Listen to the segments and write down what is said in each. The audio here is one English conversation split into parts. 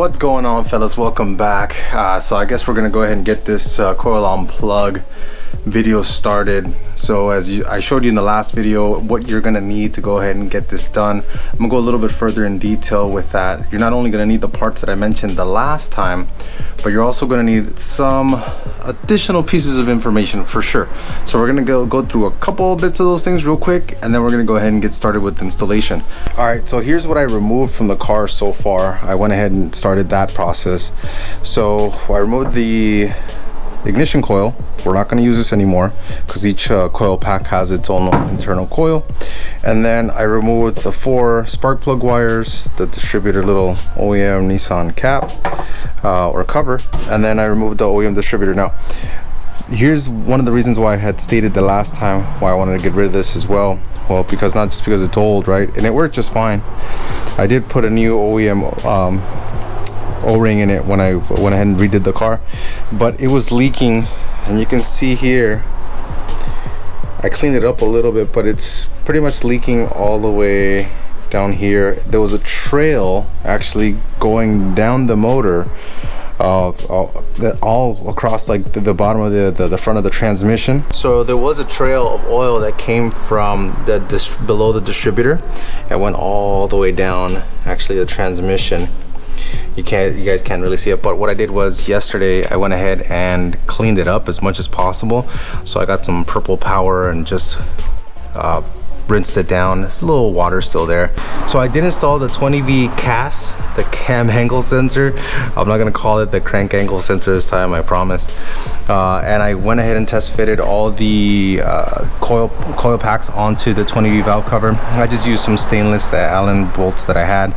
What's going on, fellas? Welcome back. So I guess we're gonna go ahead and get this coil unplug video started. So as I showed you in the last video what you're gonna need to go ahead and get this done, I'm gonna go a little bit further in detail with that. You're not only gonna need the parts that I mentioned the last time, but you're also gonna need some additional pieces of information for sure. So we're gonna go through a couple bits of those things real quick, and then we're gonna go ahead and get started with installation. All right, so here's what I removed from the car so far. I went ahead and started that process. So I removed the ignition coil. We're not going to use this anymore because each coil pack has its own internal coil. And then I removed the 4 spark plug wires, the distributor little OEM Nissan cap or cover, and then I removed the OEM distributor. Now here's one of the reasons why I had stated the last time why I wanted to get rid of this as well. Well, because not just because it's old, right, and it worked just fine. I did put a new OEM O-ring in it when I went ahead and redid the car, but it was leaking, and you can see here I cleaned it up a little bit, but it's pretty much leaking all the way down here. There was a trail actually going down the motor all across like the bottom of the front of the transmission. So there was a trail of oil that came from below the distributor and went all the way down actually the transmission. You guys can't really see it, but what I did was yesterday I went ahead and cleaned it up as much as possible. So I got some purple power and just rinsed it down. There's a little water still there. So I did install the 20V CAS, the cam angle sensor. I'm not gonna call it the crank angle sensor this time, I promise. And I went ahead and test fitted all the coil packs onto the 20V valve cover. I just used some stainless Allen bolts that I had,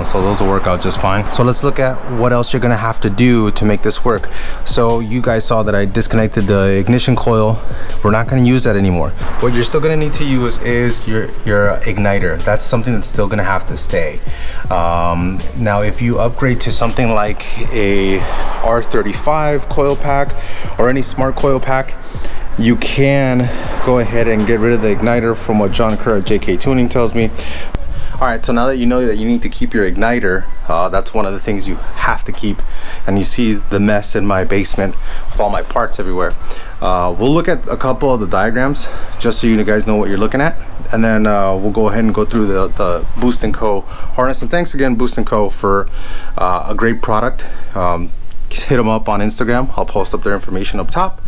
so those will work out just fine. So let's look at what else you're gonna have to do to make this work. So you guys saw that I disconnected the ignition coil. We're not gonna use that anymore. What you're still gonna need to use is your igniter. That's something that's still gonna have to stay. Now if you upgrade to something like a R35 coil pack or any smart coil pack, you can go ahead and get rid of the igniter, from what John Kerr at JK Tuning tells me. All right, so now that you know that you need to keep your igniter, that's one of the things you have to keep. And you see the mess in my basement with all my parts everywhere. We'll look at a couple of the diagrams just so you guys know what you're looking at, and then we'll go ahead and go through the Boost & Co harness. And thanks again, Boost & Co, for a great product. Hit them up on Instagram. I'll post up their information up top.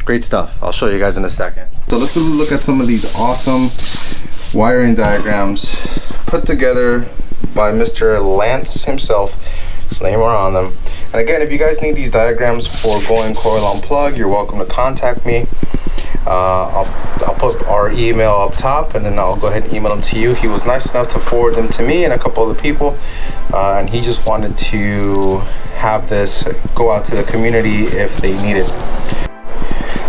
Great stuff. I'll show you guys in a second. So let's look at some of these awesome wiring diagrams put together by Mr. Lance himself. His name are on them. And again, if you guys need these diagrams for going coil unplug, you're welcome to contact me. I'll put our email up top, and then I'll go ahead and email them to you. He was nice enough to forward them to me and a couple other people, and he just wanted to have this go out to the community if they need it.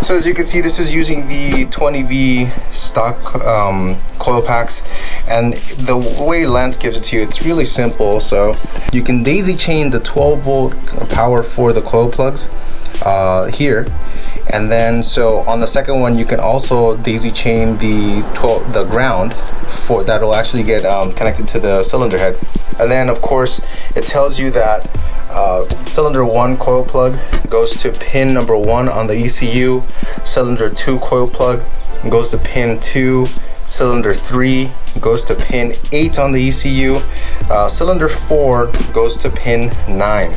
So as you can see, this is using the 20V stock coil packs, and the way Lance gives it to you, it's really simple. So you can daisy chain the 12-volt power for the coil plugs here, and then so on the second one you can also daisy chain the ground for that will actually get connected to the cylinder head. And then of course it tells you that cylinder 1 coil plug goes to pin number 1 on the ECU, cylinder 2 coil plug goes to pin 2, cylinder 3 goes to pin 8 on the ECU, cylinder 4 goes to pin 9.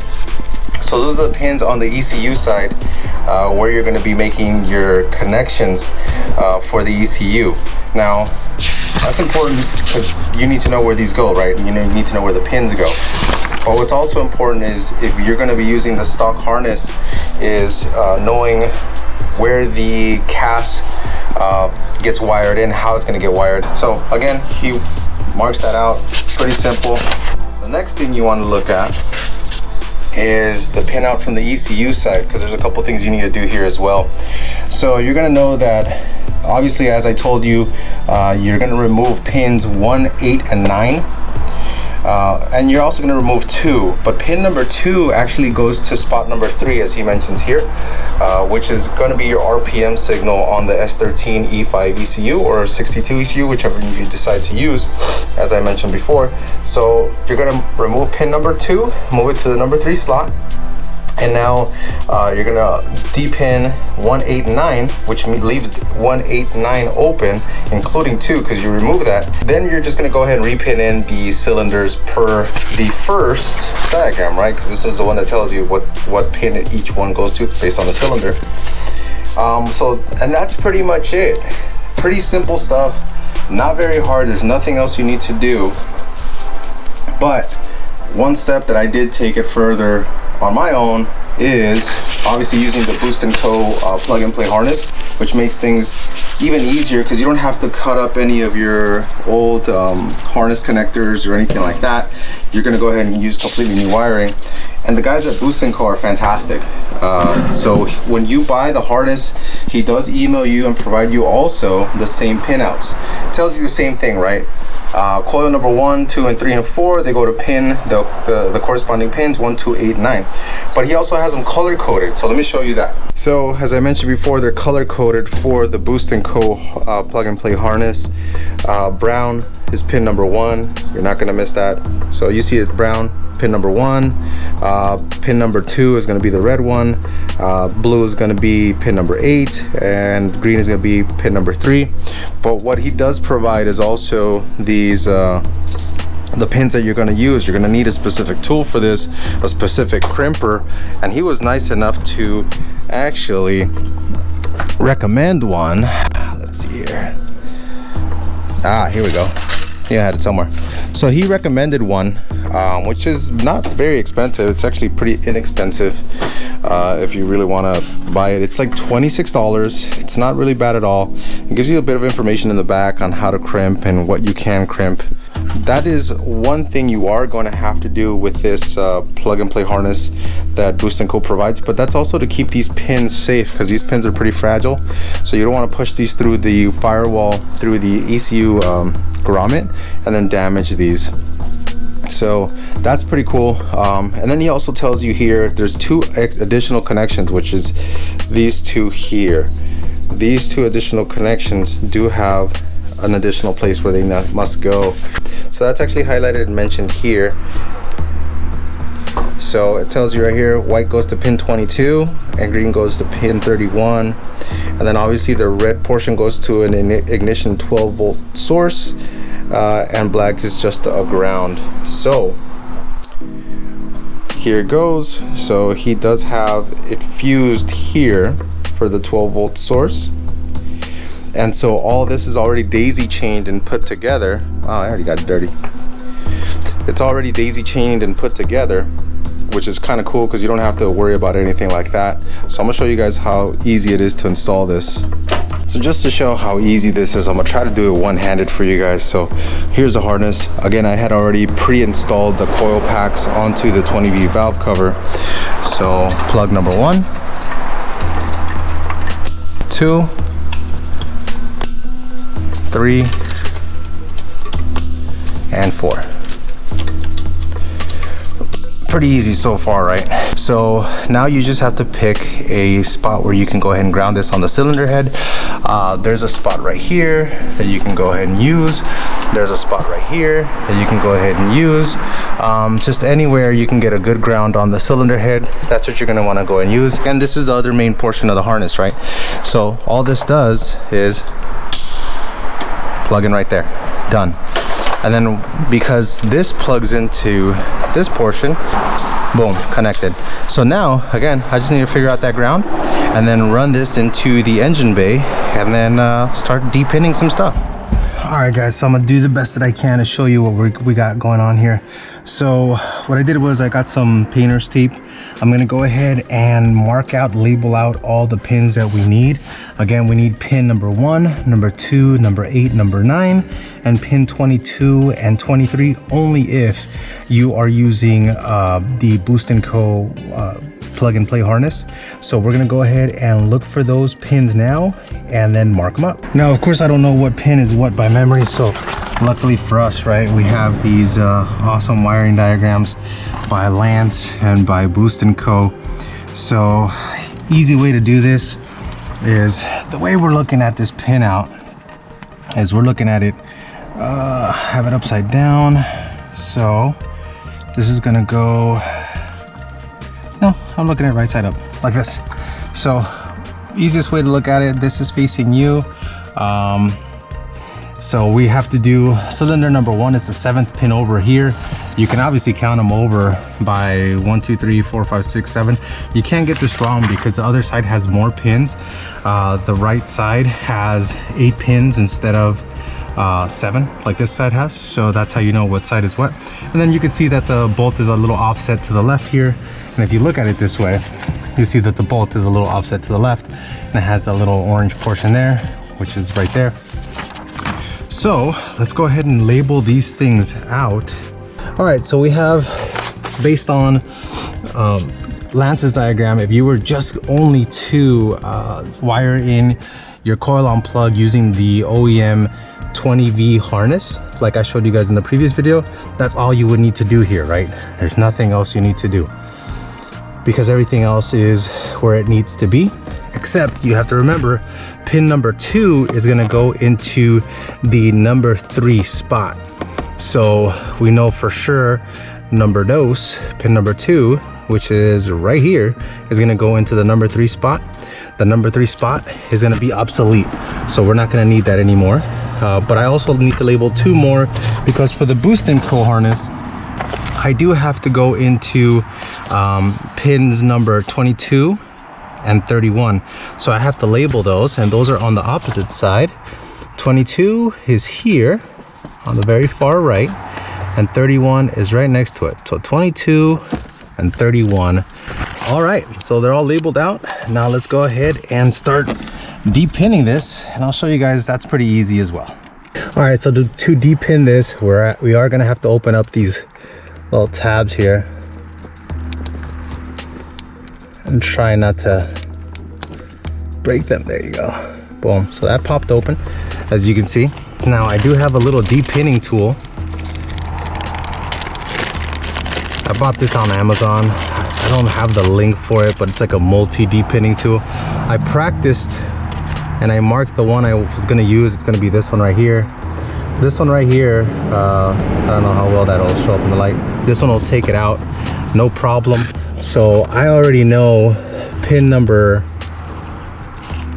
So those are the pins on the ECU side where you're going to be making your connections for the ECU. Now that's important because you need to know where these go, right? You need to know where the pins go. But what's also important is, if you're going to be using the stock harness, is knowing where the CAS gets wired in, how it's going to get wired. So again, he marks that out. Pretty simple. The next thing you want to look at is the pin out from the ECU side, because there's a couple things you need to do here as well. So you're going to know that obviously, as I told you, you're going to remove pins 1, 8, and 9. And you're also going to remove 2, but pin number 2 actually goes to spot number 3, as he mentions here, which is going to be your RPM signal on the S13 E5 ECU or 62 ECU, whichever you decide to use, as I mentioned before. So you're going to remove pin number 2, move it to the number 3 slot. And now you're gonna depin 189, which leaves 189 open, including 2, because you remove that. Then you're just gonna go ahead and repin in the cylinders per the first diagram, right? Because this is the one that tells you what pin each one goes to based on the cylinder. And that's pretty much it. Pretty simple stuff, not very hard. There's nothing else you need to do. But one step that I did take it further on my own is obviously using the Boost & Co. plug and play harness, which makes things even easier because you don't have to cut up any of your old harness connectors or anything like that. You're going to go ahead and use completely new wiring. And the guys at Boost & Co. are fantastic. So when you buy the harness, he does email you and provide you also the same pinouts. It tells you the same thing, right? Coil number 1, 2, and 3, and 4, they go to pin the corresponding pins 1, 2, 8, 9. But he also has them color coded. So let me show you that. So as I mentioned before, they're color coded for the Boost & Co. plug and play harness. Brown is pin number 1. You're not going to miss that. So you see it brown, pin number 1. Pin number 2 is going to be the red one. Blue is going to be pin number 8, and green is going to be pin number 3. But what he does provide is also these the pins that you're going to use. You're going to need a specific tool for this, a specific crimper, and he was nice enough to actually recommend one. Let's see here. Here we go. Yeah, I had it somewhere. So he recommended one, which is not very expensive. It's actually pretty inexpensive if you really want to buy it. It's like $26. It's not really bad at all. It gives you a bit of information in the back on how to crimp and what you can crimp. That is one thing you are going to have to do with this plug and play harness that Boost & Co. provides, but that's also to keep these pins safe, because these pins are pretty fragile. So you don't want to push these through the firewall, through the ECU grommet, and then damage these. So that's pretty cool. And then he also tells you here there's 2 additional connections, which is these 2 here. These 2 additional connections do have an additional place where they must go. So that's actually highlighted and mentioned here. So it tells you right here, white goes to pin 22 and green goes to pin 31. And then obviously the red portion goes to an ignition 12-volt source, and black is just a ground. So here it goes. So he does have it fused here for the 12-volt source. And so all this is already daisy chained and put together. Oh, I already got it dirty. It's already daisy chained and put together, which is kind of cool because you don't have to worry about anything like that. So I'm gonna show you guys how easy it is to install this. So just to show how easy this is, I'm gonna try to do it one-handed for you guys. So here's the harness. Again, I had already pre-installed the coil packs onto the 20V valve cover. So plug number 1, 2, 3, and 4. Pretty easy so far, right? So now you just have to pick a spot where you can go ahead and ground this on the cylinder head. There's a spot right here that you can go ahead and use. There's a spot right here that you can go ahead and use. Just anywhere you can get a good ground on the cylinder head, that's what you're going to want to go and use. And this is the other main portion of the harness, right? So all this does is plug in right there, done. And then because this plugs into this portion, boom, connected. So now again, I just need to figure out that ground and then run this into the engine bay and then start depinning some stuff. All right guys, so I'm gonna do the best that I can to show you what we got going on here. So what I did was I got some painter's tape. I'm gonna go ahead and mark out, label out all the pins that we need. Again, we need pin number 1, number 2, number 8, number 9, and pin 22 and 23 only if you are using the Boost & Co. plug and play harness. So we're gonna go ahead and look for those pins now and then mark them up. Now, of course, I don't know what pin is what by memory, so luckily for us, right, we have these awesome wiring diagrams by Lance and by Boost & Co. So easy way to do this is the way we're looking at this pin out is we're looking at it, have it upside down. So this is gonna go, no, I'm looking at it right side up like this. So easiest way to look at it, this is facing you. So we have to do cylinder number 1 is the 7th pin over here. You can obviously count them over by 1, 2, 3, 4, 5, 6, 7. You can't get this wrong because the other side has more pins. The right side has 8 pins instead of 7 like this side has. So that's how you know what side is what. And then you can see that the bolt is a little offset to the left here. And if you look at it this way, you see that the bolt is a little offset to the left and it has a little orange portion there, which is right there. So let's go ahead and label these things out. All right, so we have, based on Lance's diagram, if you were just only to wire in your coil on plug using the OEM 20V harness, like I showed you guys in the previous video, that's all you would need to do here, right? There's nothing else you need to do because everything else is where it needs to be, except you have to remember pin number 2 is gonna go into the number 3 spot. So we know for sure number dos, pin number 2, which is right here, is gonna go into the number 3 spot. The number 3 spot is gonna be obsolete, so we're not gonna need that anymore. But I also need to label 2 more because for the Boost & Co harness, I do have to go into pins number 22 and 31. So I have to label those, and those are on the opposite side. 22 is here on the very far right, and 31 is right next to it. So 22 and 31. All right, so they're all labeled out. Now let's go ahead and start depinning this, and I'll show you guys that's pretty easy as well. All right, so to depin this, we are gonna have to open up these little tabs here and try not to break them. There you go. Boom. So that popped open, as you can see. Now I do have a little depinning tool. I bought this on Amazon. I don't have the link for it, but it's like a multi-depinning tool. I practiced and I marked the one I was gonna use. It's gonna be this one right here. This one right here, I don't know how well that'll show up in the light. This one will take it out, no problem. So I already know pin number,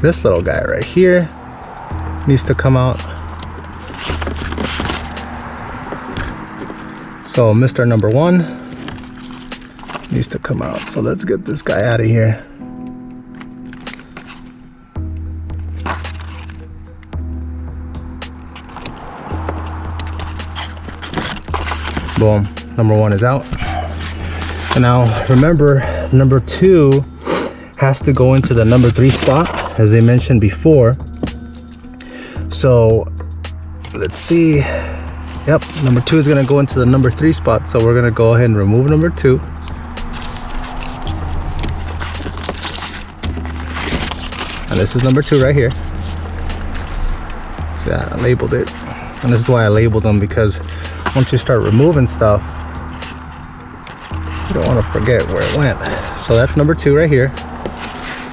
this little guy right here needs to come out. So Mr. number 1 needs to come out. So let's get this guy out of here. Boom, number 1 is out. And now remember, number 2 has to go into the number 3 spot, as they mentioned before. So let's see. Yep, number 2 is gonna go into the number 3 spot. So we're gonna go ahead and remove number 2. And this is number 2 right here. So yeah, I labeled it. And this is why I labeled them, because once you start removing stuff, you don't want to forget where it went. So that's number 2 right here.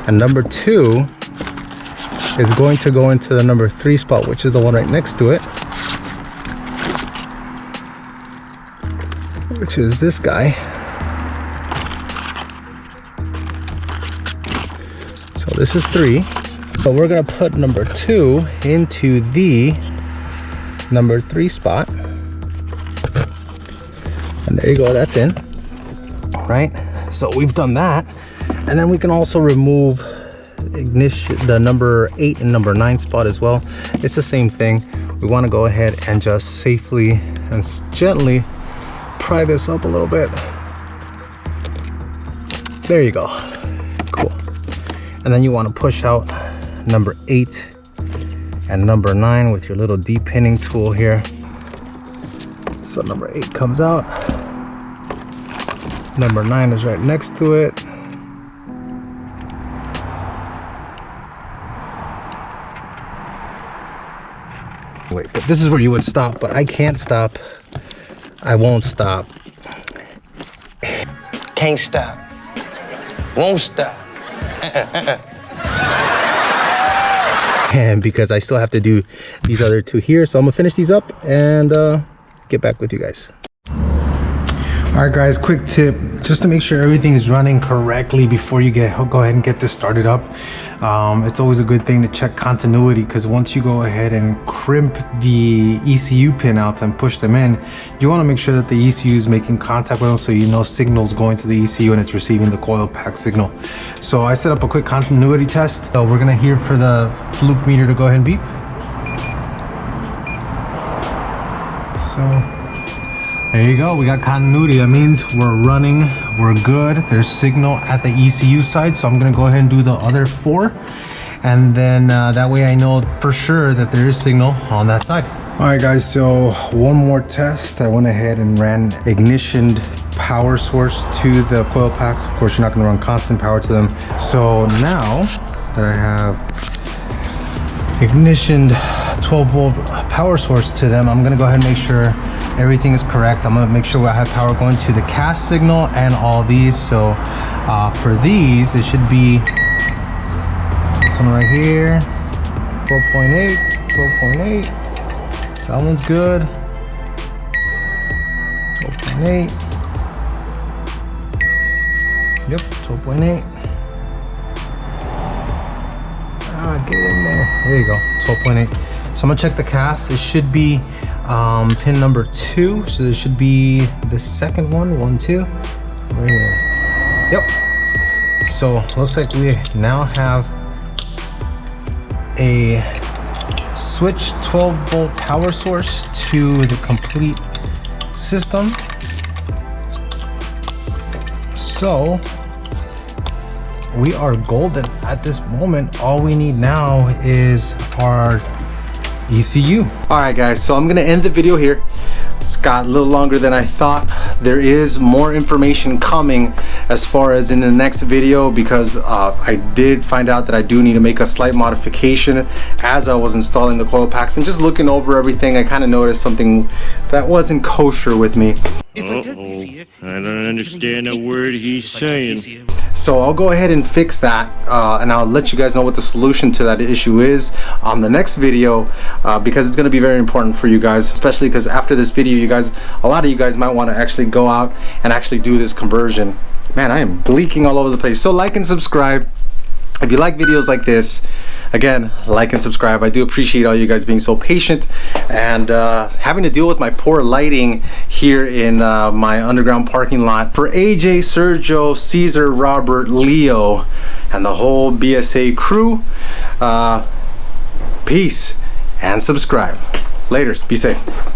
And number 2 is going to go into the number 3 spot, which is the one right next to it, which is this guy. So this is 3. So we're gonna put number 2 into the number 3 spot. And there you go, that's in. All right, so we've done that. And then we can also remove ignition, the number 8 and number 9 spot as well. It's the same thing. We want to go ahead and just safely and gently pry this up a little bit. There you go. Cool. And then you want to push out number 8 and number 9 with your little depinning tool here. So number 8 comes out. Number 9 is right next to it. Wait, but this is where you would stop, but I can't stop. I won't stop. Can't stop. Won't stop. And because I still have to do these other two here, so I'm gonna finish these up and get back with you guys. All right guys, quick tip, just to make sure everything is running correctly before you go ahead and get this started up. It's always a good thing to check continuity, because once you go ahead and crimp the ECU pin out and push them in, you want to make sure that the ECU is making contact with them, so you know signal's going to the ECU and it's receiving the coil pack signal. So I set up a quick continuity test. So we're gonna hear for the fluke meter to go ahead and beep. So there you go, we got continuity. That means we're running, we're good. There's signal at the ECU side, so I'm gonna go ahead and do the other 4. And then that way I know for sure that there is signal on that side. All right guys, so one more test. I went ahead and ran ignitioned power source to the coil packs. Of course, you're not gonna run constant power to them. So now that I have ignitioned 12 volt power source to them, I'm gonna go ahead and make sure everything is correct. I'm gonna make sure I have power going to the cast signal and all these. So for these, it should be this one right here, 12.8, 12.8. So that one's good. 12.8. Yep, 12.8. Get in there. There you go, 12.8. So I'm gonna check the cast. It should be pin number 2, so there should be the second one, 1, 2, right here. Yep. So looks like we now have a switch 12 volt power source to the complete system. So we are golden at this moment. All we need now is our ECU. All right guys, so I'm gonna end the video here. It's got a little longer than I thought. There is more information coming as far as in the next video, because I did find out that I do need to make a slight modification as I was installing the coil packs and just looking over everything. I kind of noticed something that wasn't kosher with me. I don't understand a word he's saying. So I'll go ahead and fix that, and I'll let you guys know what the solution to that issue is on the next video, because it's going to be very important for you guys, especially because after this video, you guys, a lot of you guys might want to actually go out and actually do this conversion. Man, I am gleeking all over the place. So like and subscribe if you like videos like this. Again, like and subscribe. I do appreciate all you guys being so patient and having to deal with my poor lighting here in my underground parking lot. For AJ, Sergio, Caesar, Robert, Leo, and the whole BSA crew, peace and subscribe. Laters, be safe.